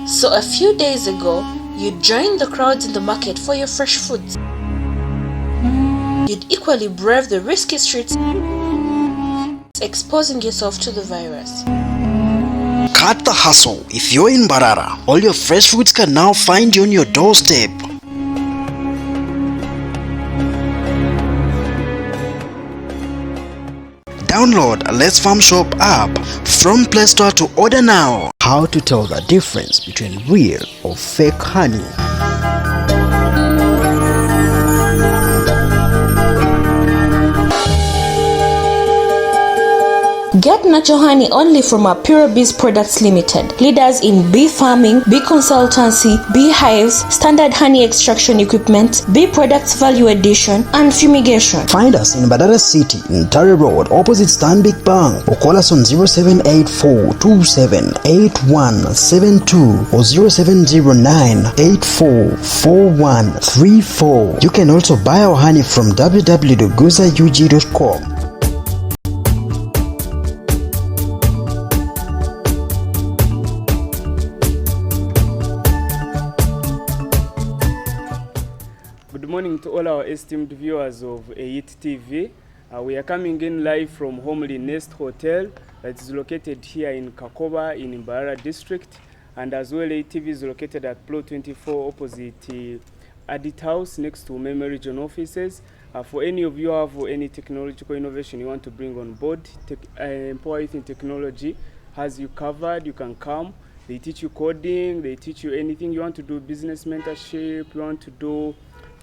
So a few days ago, you joined the crowds in the market for your fresh foods. You'd equally brave the risky streets, exposing yourself to the virus. Cut the hustle. If you're in Mbarara, all your fresh foods can now find you on your doorstep. Download a Let's Farm Shop app from Play Store to order now. How to tell the difference between real or fake honey. Get natural honey only from our Pure Bees Products Limited, leaders in bee farming, bee consultancy, bee hives, standard honey extraction equipment, bee products value addition, and fumigation. Find us in Badara City, in Tari Road, opposite Stanbic Bank, or call us on 0784-278172 or 0709-844134. You can also buy our honey from www.guzaug.com. Good morning to all our esteemed viewers of AIT TV. We are coming in live from Homely Nest Hotel that is located here in Kakoba in Mbarara district, and as well AIT TV is located at Plot 24 opposite Adit House next to Memory Region offices. For any of you who have any technological innovation you want to bring on board, Empower Youth in Technology has you covered. You can come. They teach you coding, they teach you anything you want to do, business mentorship, you want to do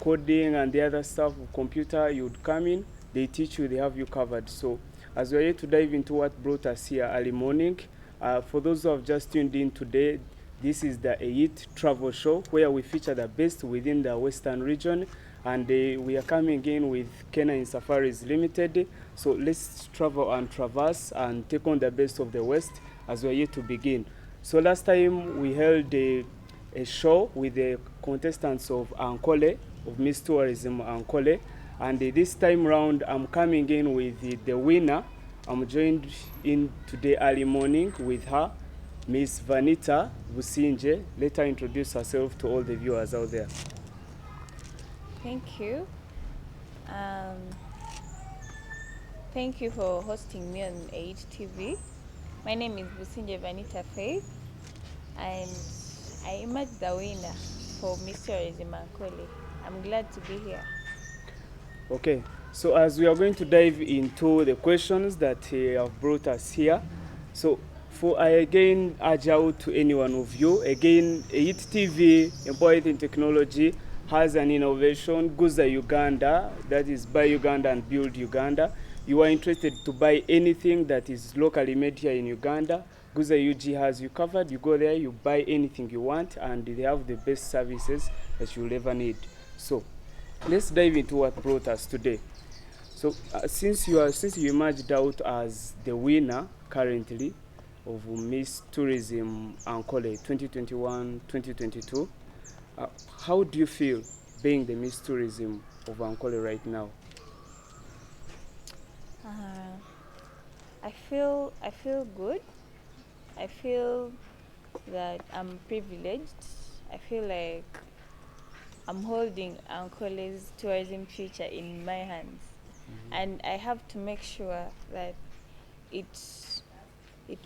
coding and the other stuff, computer, you would come in, they teach you, they have you covered. So as we're here to dive into what brought us here early morning, for those who have just tuned in today, this is the AIT Travel Show where we feature the best within the Western region, and we are coming in with Kenyan Safaris Limited. So let's travel and traverse and take on the best of the West as we're here to begin. So last time we held a show with the contestants of Ankole, of Miss Tourism Ankole, and this time round I'm coming in with the winner. I'm joined in today early morning with her, Miss Vanita Businje. Let her introduce herself to all the viewers out there. Thank you. Thank you for hosting me on AIT TV. My name is Businje Vanita Faith, and I emerged the winner for Miss Tourism Ankole. I'm glad to be here. Okay, so as we are going to dive into the questions that have brought us here, so I again urge out to any one of you, again, AIT TV, Empower Youth in Technology, has an innovation, Guza Uganda, that is Buy Uganda and Build Uganda. You are interested to buy anything that is locally made here in Uganda, Guza UG has you covered. You go there, you buy anything you want, and they have the best services that you'll ever need. So let's dive into what brought us today. So since you emerged out as the winner currently of Miss Tourism Ankole 2021-2022, how do you feel being the Miss Tourism of Ankole right now? I feel good. I feel that I'm privileged. I feel like I'm holding Ankole's tourism future in my hands. Mm-hmm. And I have to make sure that it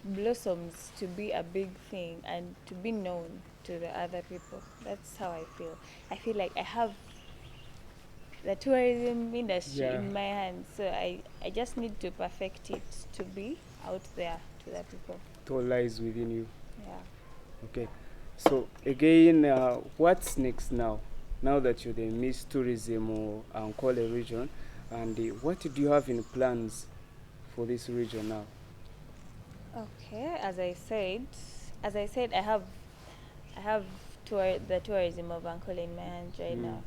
blossoms to be a big thing and to be known to the other people. That's how I feel. I feel like I have the tourism industry in my hands, so I just need to perfect it to be out there to the people. It all lies within you. Yeah. Okay. So again, what's next now? Now that you're the Miss Tourism or Ankole region, and what do you have in plans for this region now? Okay, as I said, I have the tourism of Ankole in my hands right now.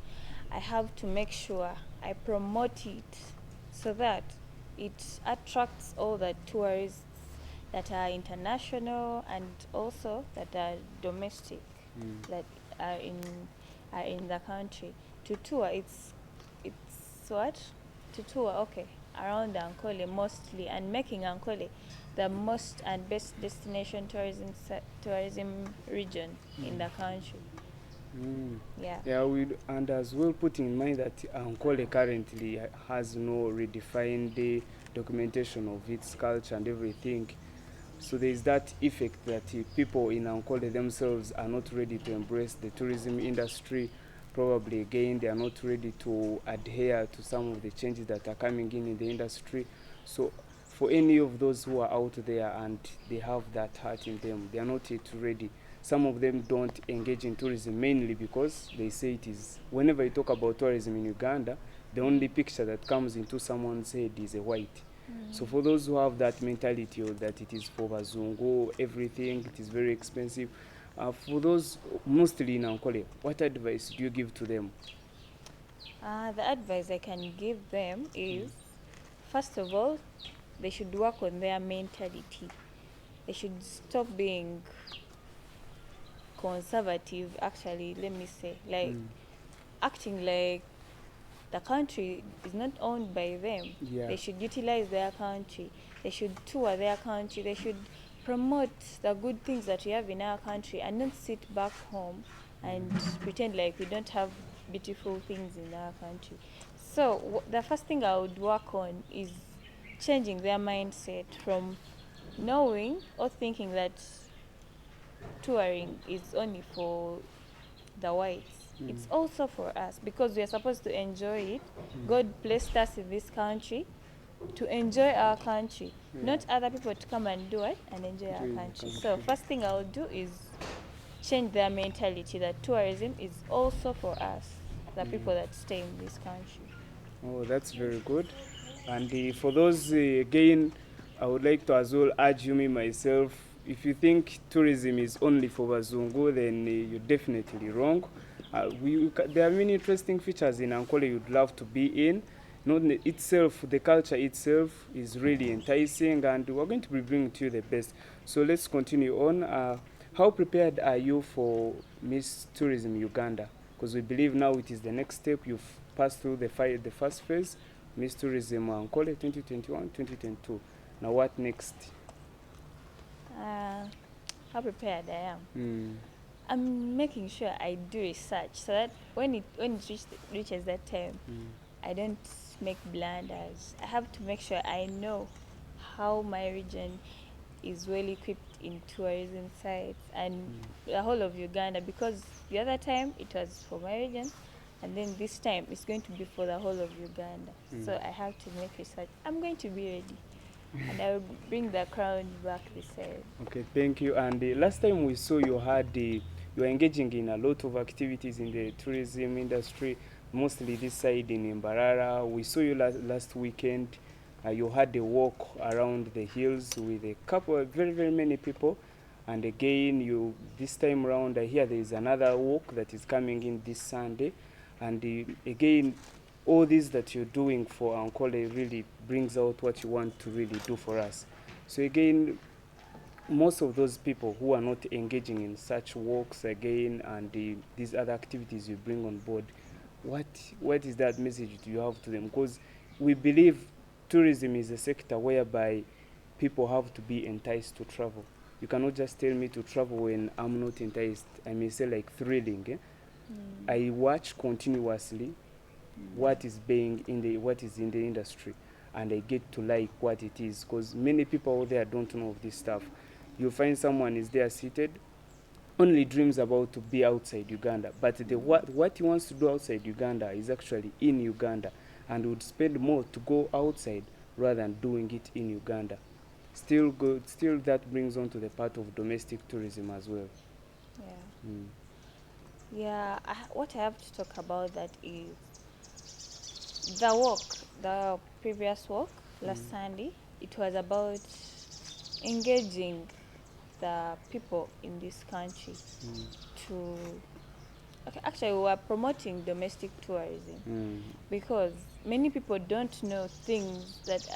I have to make sure I promote it so that it attracts all the tourists that are international and also that are domestic, that are in the country. To tour, it's what? To tour, okay. around Ankole mostly, and making Ankole the most and best destination tourism region in the country. Yeah. Yeah, and as well putting in mind that Ankole currently has no redefined documentation of its culture and everything. So there is that effect that people in Ankole themselves are not ready to embrace the tourism industry. Probably again, they are not ready to adhere to some of the changes that are coming in the industry. So for any of those who are out there and they have that heart in them, they are not yet ready. Some of them don't engage in tourism mainly because they say it is, whenever you talk about tourism in Uganda, the only picture that comes into someone's head is a white. So for those who have that mentality or that it is for Bazungu, everything, it is very expensive. For those mostly in Ankole, what advice do you give to them? The advice I can give them is, first of all, they should work on their mentality. They should stop being conservative, actually, let me say, like acting like the country is not owned by them. Yeah. They should utilize their country. They should tour their country. They should promote the good things that we have in our country and not sit back home and pretend like we don't have beautiful things in our country. So the first thing I would work on is changing their mindset from knowing or thinking that touring is only for the whites. It's also for us because we are supposed to enjoy it. God blessed us in this country to enjoy our country, not other people to come and do it and enjoy our country. So first thing I'll do is change their mentality that tourism is also for us, the people that stay in this country. Oh, that's very good. And for those, again, I would like to as well urge you, me myself, if you think tourism is only for Bazungu, then you're definitely wrong. There are many interesting features in Ankole you'd love to be in. Not itself, the culture itself is really enticing, and we're going to be bringing to you the best. So let's continue on. How prepared are you for Miss Tourism Uganda? Because we believe now it is the next step. You've passed through the first phase, Miss Tourism Ankole 2021-2022. Now what next? How prepared I am? I'm making sure I do research so that when it reaches that time, I don't make blunders. I have to make sure I know how my region is well equipped in tourism sites and the whole of Uganda, because the other time it was for my region and then this time it's going to be for the whole of Uganda. So I have to make research. I'm going to be ready and I will bring the crown back this side. Okay, thank you. And last time we saw you you were engaging in a lot of activities in the tourism industry, mostly this side in Mbarara. We saw you last weekend. You had a walk around the hills with a couple, very, very many people. And again, this time around, I hear there is another walk that is coming in this Sunday. And again, all this that you're doing for Ankole really brings out what you want to really do for us. So again, most of those people who are not engaging in such walks again and these other activities you bring on board, what is that message do you have to them? Because we believe tourism is a sector whereby people have to be enticed to travel. You cannot just tell me to travel when I'm not enticed. I may say like thrilling. I watch continuously what is in the industry, and I get to like what it is, because many people out there don't know of this stuff. You find someone is there seated, only dreams about to be outside Uganda, but what he wants to do outside Uganda is actually in Uganda, and would spend more to go outside rather than doing it in Uganda. Still that brings on to the part of domestic tourism as well. Yeah. What I have to talk about that is the previous walk last Sunday. It was about engaging the people in this country to actually we were promoting domestic tourism because many people don't know things that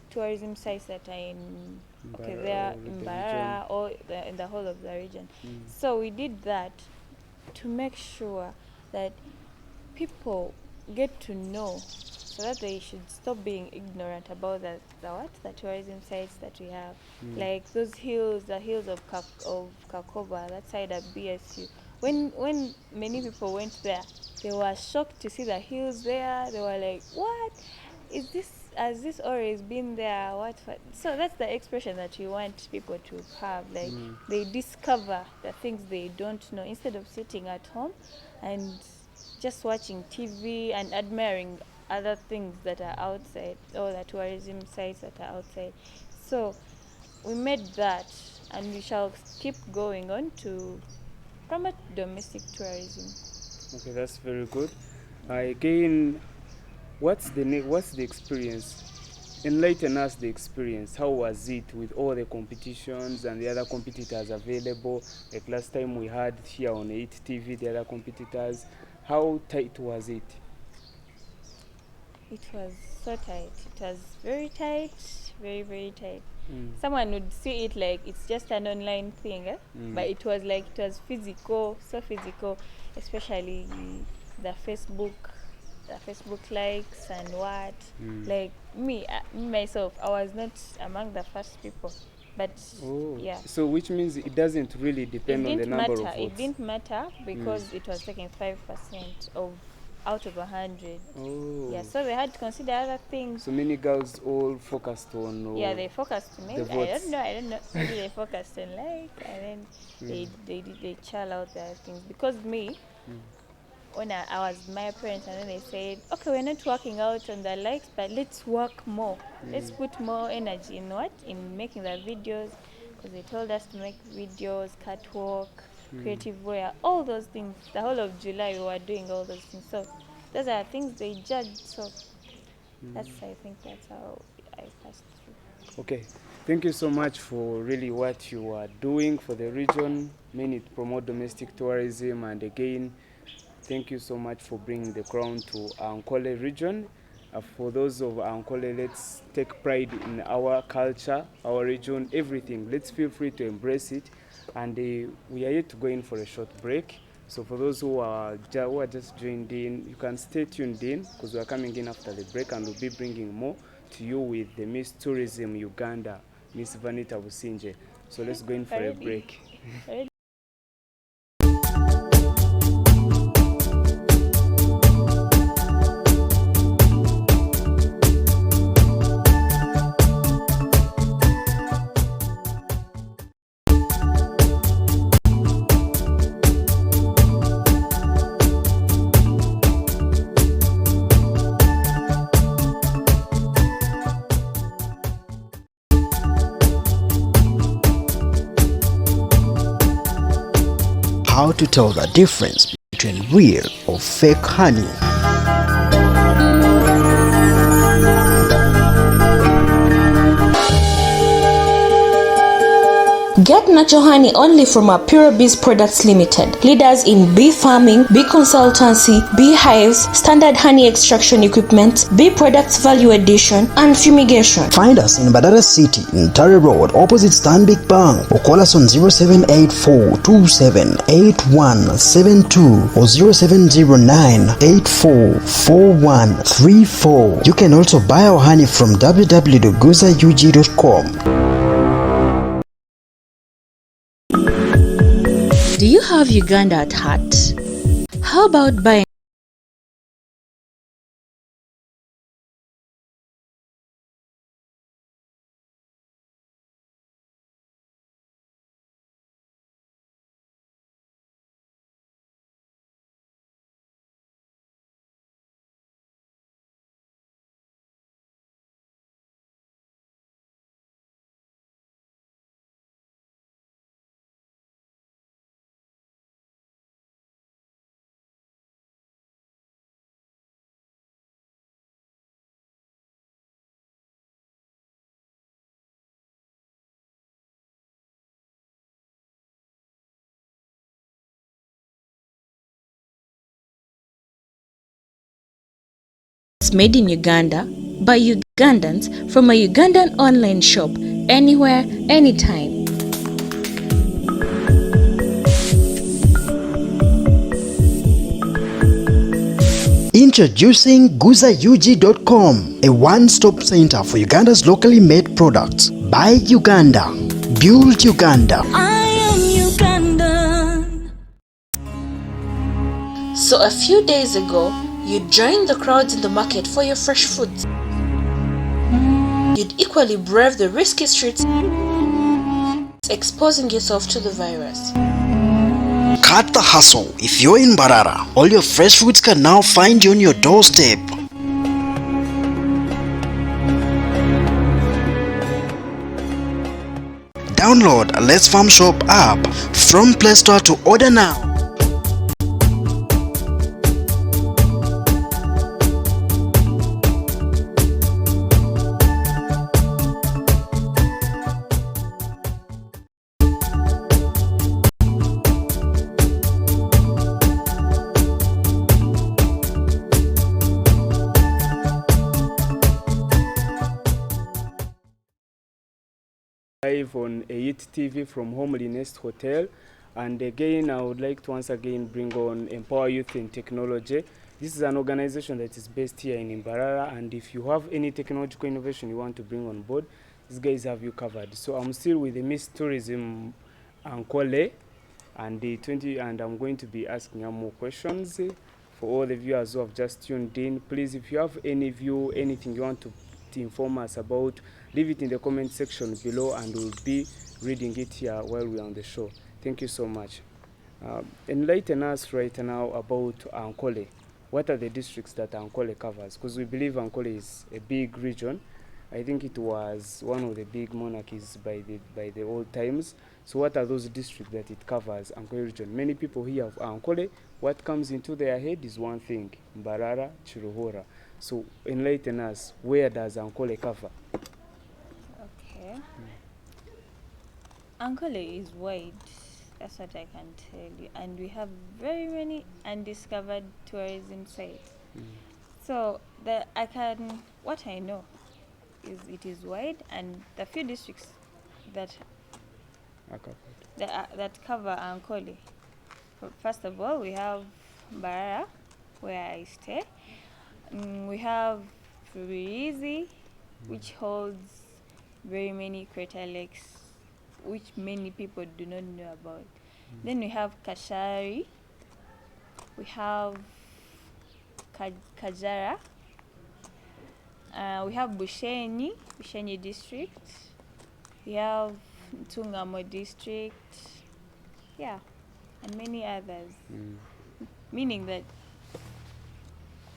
tourism sites that are in they're in Barara or in the whole of the region. So we did that to make sure that people get to know so that they should stop being ignorant about the tourism sites that we have, like those hills, the hills of Kakoba, that side at BSU. When many people went there, they were shocked to see the hills there. They were like, "What is this? Has this always been there? What?" So that's the expression that you want people to have. Like they discover the things they don't know instead of sitting at home and just watching TV and admiring other things that are outside, or the tourism sites that are outside. So we made that, and we shall keep going on to promote domestic tourism. Okay, that's very good. Again, what's the experience? Enlighten us the experience. How was it with all the competitions and the other competitors available? Like last time we had here on 8 TV, the other competitors. How tight was it? It was so tight. It was very tight, very, very tight. Mm. Someone would see it like it's just an online thing, but it was like, it was physical, so physical, especially the Facebook likes and what. Like me myself, I was not among the first people, but yeah. So which means it doesn't really depend on the number of votes. It didn't matter because it was taking 5% of out of 100. Oh. Yeah, so they had to consider other things. So many girls all focused on. Yeah, they focused maybe. The votes. I don't know. Maybe they focused on like, and then they chill out their things. Because me, when I was my parents, and then they said, okay, we're not working out on the likes, but let's work more. Let's put more energy in in making the videos, because they told us to make videos, catwalk, creative wear, all those things. The whole of July we were doing all those things. So those are things they judged. So I think that's how I passed through. Okay, thank you so much for really what you are doing for the region, mainly to promote domestic tourism, and again, thank you so much for bringing the crown to Ankole region. For those of Ankole, let's take pride in our culture, our region, everything. Let's feel free to embrace it. And we are yet to go in for a short break. So for those who are just joined in, you can stay tuned in because we are coming in after the break, and we'll be bringing more to you with the Miss Tourism Uganda, Miss Vanita Businje. So let's go in for a break. How to tell the difference between real or fake honey. Get natural honey only from our Pure Bees Products Limited, leaders in bee farming, bee consultancy, bee hives, standard honey extraction equipment, bee products value addition, and fumigation. Find us in Badara City, in Tare Road, opposite Stanbic Bank, or call us on 0784-278172 or 0709-844134. You can also buy our honey from www.guzaug.com. Do you have Uganda at heart? How about buying made in Uganda by Ugandans from a Ugandan online shop, anywhere, anytime. Introducing GuzaUG.com, a one-stop center for Uganda's locally made products. Buy Uganda. Build Uganda. I am Ugandan. So a few days ago, you joined the crowds in the market for your fresh foods. You'd equally brave the risky streets, exposing yourself to the virus. Cut the hustle. If you're in Mbarara, all your fresh foods can now find you on your doorstep. Download a Let's Farm Shop app from Play Store to order now. Live on AIT TV from Homely Nest Hotel, and again I would like to once again bring on Empower Youth in Technology. This is an organization that is based here in Mbarara, and if you have any technological innovation you want to bring on board, these guys have you covered. So I'm still with the Miss Tourism Ankole, and I'm going to be asking her more questions. For all the viewers who have just tuned in, please, if you have any view, anything you want to inform us about, leave it in the comment section below and we'll be reading it here while we're on the show. Thank you so much. Enlighten us right now about Ankole. What are the districts that Ankole covers? Because we believe Ankole is a big region. I think it was one of the big monarchies by the old times. So what are those districts that it covers, Ankole region? Many people here of Ankole, what comes into their head is one thing, Mbarara, Chiruhura. So enlighten us, where does Ankole cover? Okay. Ankole is wide, that's what I can tell you, and we have very many undiscovered tourism sites. So what I know is it is wide, and the few districts that cover Ankole. First of all, we have Mbarara, where I stay. We have Rubirizi, which holds very many crater lakes, which many people do not know about. Then we have Kashari, we have Kajara, we have Bushenyi district, we have Tungamo district, yeah, and many others. Meaning that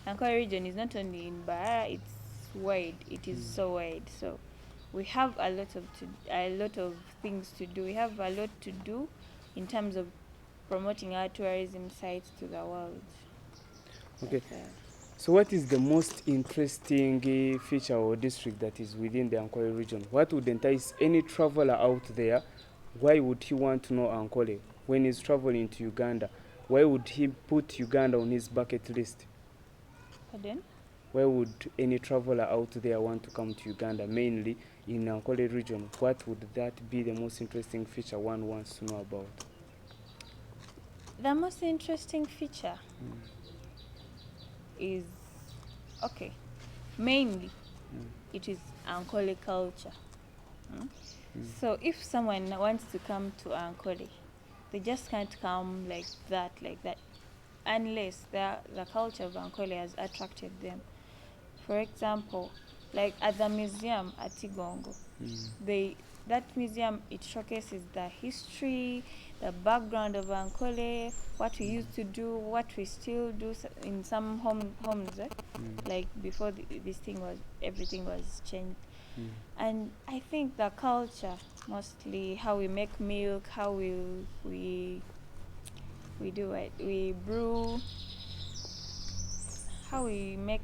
Ankole region is not only in Bara, it's wide. It is so wide. So we have a lot of things to do. We have a lot to do in terms of promoting our tourism sites to the world. Okay. So what is the most interesting feature or district that is within the Ankole region? What would entice any traveler out there? Why would he want to know Ankole when he's traveling to Uganda? Why would he put Uganda on his bucket list? Pardon? Why would any traveler out there want to come to Uganda, mainly in Ankole region? What would that be the most interesting feature one wants to know about? The most interesting feature is, mainly it is Ankole culture. So if someone wants to come to Ankole, they just can't come like that, unless the culture of Ankole has attracted them. For example, like at the museum at Igongo, that museum, it showcases the history, the background of Ankole, what we used to do, what we still do in some homes, like before everything was changed. And I think the culture, mostly how we make milk, how we do it, we brew, how we make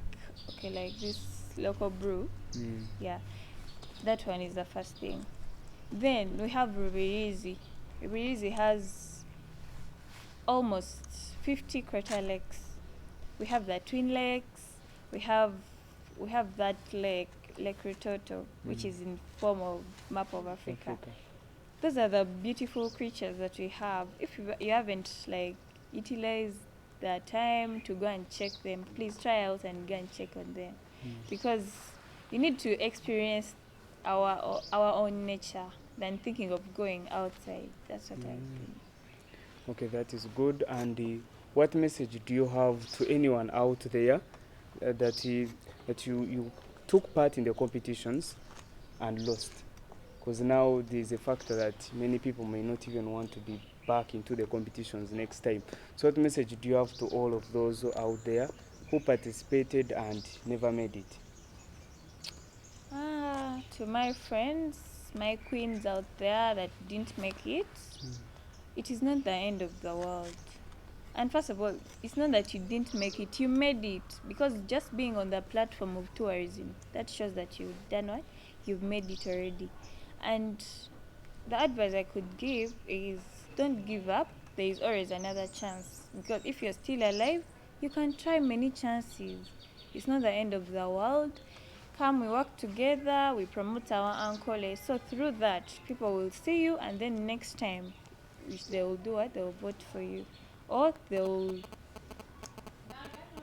like this local brew. Yeah, that one is the first thing. Then we have Rubirizi. Rubirizi has almost 50 crater lakes. We have the Twin Lakes. We have that Lake Rutoto, which is in form of map of Africa. Those are the beautiful creatures that we have. If you haven't utilized their time to go and check them, please try out and go and check on them. Because you need to experience our own nature than thinking of going outside. That's what I think. Okay, that is good. And what message do you have to anyone out there that you took part in the competitions and lost? Because now there's a factor that many people may not even want to be back into the competitions next time. So what message do you have to all of those out there who participated and never made it? To my friends, my queens out there that didn't make it, it is not the end of the world. And first of all, it's not that you didn't make it, you made it. Because just being on the platform of tourism, that shows that you've done what? You've made it already. And the advice I could give is don't give up. There is always another chance. Because if you're still alive, you can try many chances. It's not the end of the world. Come, we work together, we promote our Ankole. So through that, people will see you, and then next time, which they will do what? They will vote for you. Or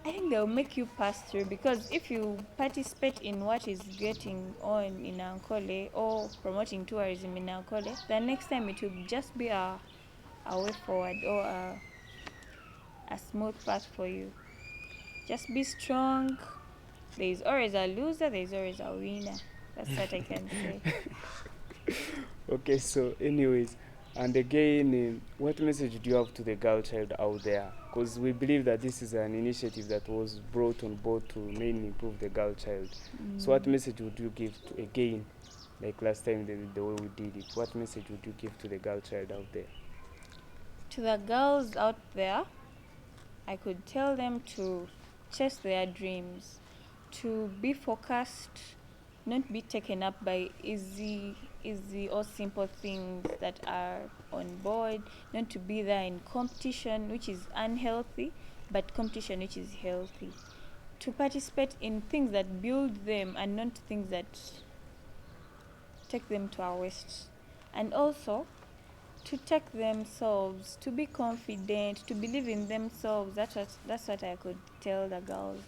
I think they'll make you pass through, because if you participate in what is getting on in Ankole or promoting tourism in Ankole, the next time it will just be a way forward or a smooth path for you. Just be strong. There is always a loser, there is always a winner. That's what I can say. Okay, so anyways, and again, what message do you have to the girl child out there? Because we believe that this is an initiative that was brought on board to mainly improve the girl child. So what message would you give to, again, like last time the way we did it, what message would you give to the girl child out there? To the girls out there, I could tell them to chase their dreams, to be focused, not be taken up by easy or simple things that are on board, not to be there in competition which is unhealthy, but competition which is healthy. To participate in things that build them and not things that take them to our waste. And also to take themselves, to be confident, to believe in themselves. That's what I could tell the girls.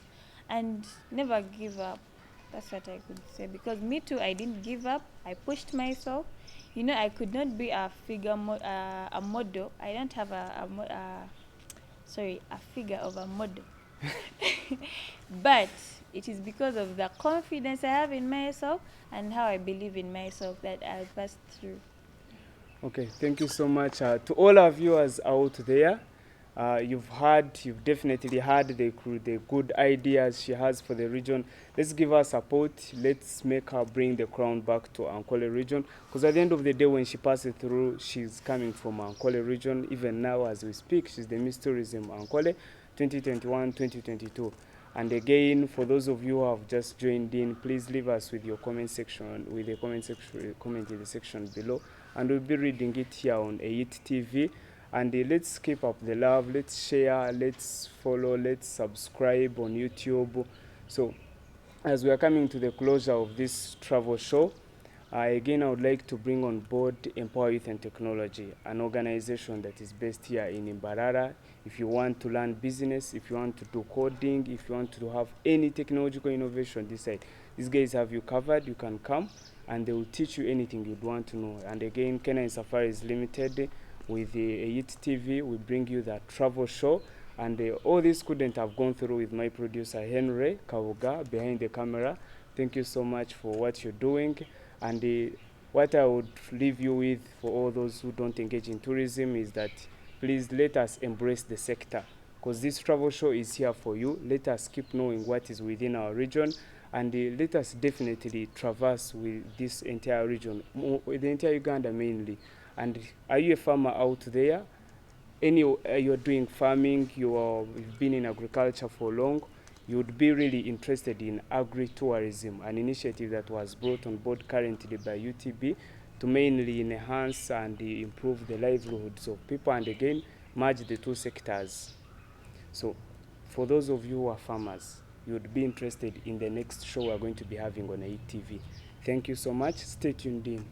And never give up. That's what I could say. Because me too, I didn't give up. I pushed myself. You know, I could not be a model. I don't have a figure of a model. But it is because of the confidence I have in myself and how I believe in myself that I passed through. Okay, thank you so much. To all our viewers out there, you've definitely heard the good ideas she has for the region. Let's give her support. Let's make her bring the crown back to Ankole region. Because at the end of the day, when she passes through, she's coming from Ankole region. Even now, as we speak, she's the Miss Tourism Ankole 2021-2022. And again, for those of you who have just joined in, please leave us with your comment section, comment in the section below, and we'll be reading it here on AIT TV. And let's keep up the love, let's share, let's follow, let's subscribe on YouTube. So as we are coming to the closure of this travel show, again, I would like to bring on board Empower Youth and Technology, an organization that is based here in Imbarara. If you want to learn business, if you want to do coding, if you want to have any technological innovation this side, these guys have you covered. You can come and they will teach you anything you'd want to know. And again, Kenya in Safari is limited. With the AIT TV, we bring you that travel show. And all this couldn't have gone through with my producer, Henry Kawuga, behind the camera. Thank you so much for what you're doing. And what I would leave you with for all those who don't engage in tourism is that please let us embrace the sector, because this travel show is here for you. Let us keep knowing what is within our region, and let us definitely traverse with this entire region, with the entire Uganda mainly. And are you a farmer out there? You're doing farming, you've been in agriculture for long, you would be really interested in agri-tourism, an initiative that was brought on board currently by UTB to mainly enhance and improve the livelihoods of people, and again, merge the two sectors. So for those of you who are farmers, you would be interested in the next show we're going to be having on AIT TV. Thank you so much. Stay tuned in.